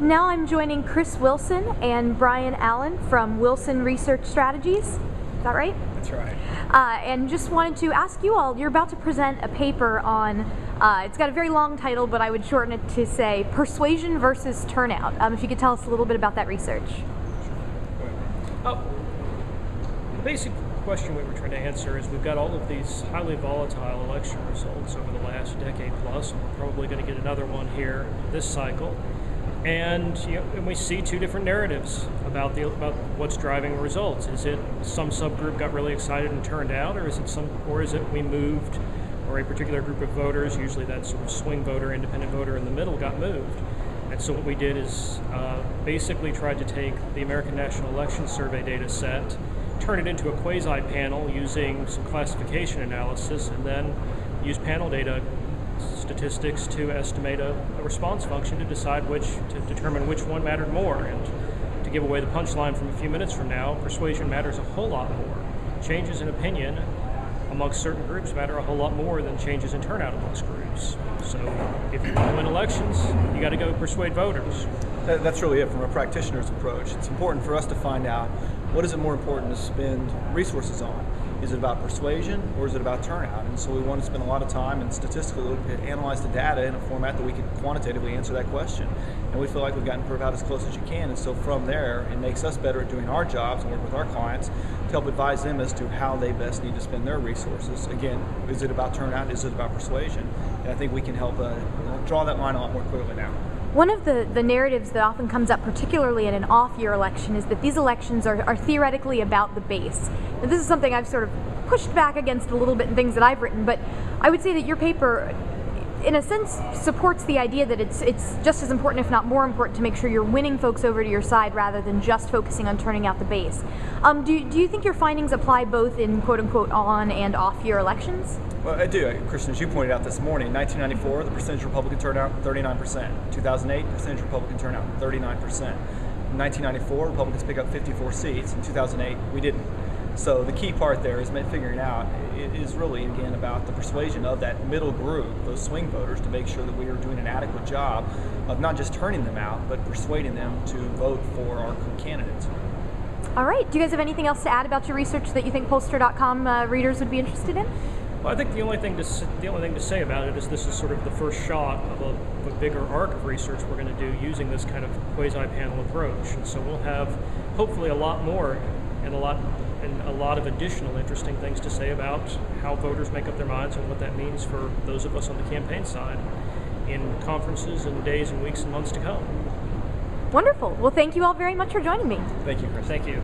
Now I'm joining Chris Wilson and Bryon Allen from Wilson Research Strategies. Is that right? That's right. And just wanted to ask you all, you're about to present a paper on, it's got a very long title, but I would shorten it to say persuasion versus turnout. If you could tell us a little bit about that research. The basic question we were trying to answer is we've got all of these highly volatile election results over the last decade plus, and we're probably going to get another one here this cycle. And we see two different narratives about what's driving the results. Is it some subgroup got really excited and turned out, or is it we moved, or a particular group of voters, usually that sort of swing voter, independent voter in the middle, got moved? And so what we did is basically tried to take the American National Election Survey data set, turn it into a quasi-panel using some classification analysis, and then use panel data statistics to estimate a response function to determine which one mattered more. And to give away the punchline from a few minutes from now, persuasion matters a whole lot more. Changes in opinion amongst certain groups matter a whole lot more than changes in turnout amongst groups. So if you want to win elections, you got to go persuade voters. That's really it from a practitioner's approach. It's important for us to find out what is it more important to spend resources on. Is it about persuasion or is it about turnout? And so we want to spend a lot of time and statistically analyze the data in a format that we can quantitatively answer that question. And we feel like we've gotten about as close as you can. And so from there, it makes us better at doing our jobs and work with our clients to help advise them as to how they best need to spend their resources. Again, is it about turnout? Is it about persuasion? And I think we can help draw that line a lot more clearly now. One of the narratives that often comes up, particularly in an off-year election, is that these elections are theoretically about the base. Now, this is something I've sort of pushed back against a little bit in things that I've written, but I would say that your paper, in a sense, supports the idea that it's just as important, if not more important, to make sure you're winning folks over to your side rather than just focusing on turning out the base. Do you think your findings apply both in quote-unquote on and off-year elections? Well, I do, Kristen. As you pointed out this morning, in 1994, the percentage Republican turnout, 39%. 2008, percentage Republican turnout, 39%. In 1994, Republicans picked up 54 seats. In 2008, we didn't. So the key part there is figuring out is really, again, about the persuasion of that middle group, those swing voters, to make sure that we are doing an adequate job of not just turning them out, but persuading them to vote for our candidates. All right. Do you guys have anything else to add about your research that you think pollster.com readers would be interested in? Well, I think the only thing to say about it is this is sort of the first shot of a bigger arc of research we're going to do using this kind of quasi-panel approach. And so we'll have hopefully a lot more and a lot of additional interesting things to say about how voters make up their minds and what that means for those of us on the campaign side in conferences and days and weeks and months to come. Wonderful. Well, thank you all very much for joining me. Thank you, Chris. Thank you.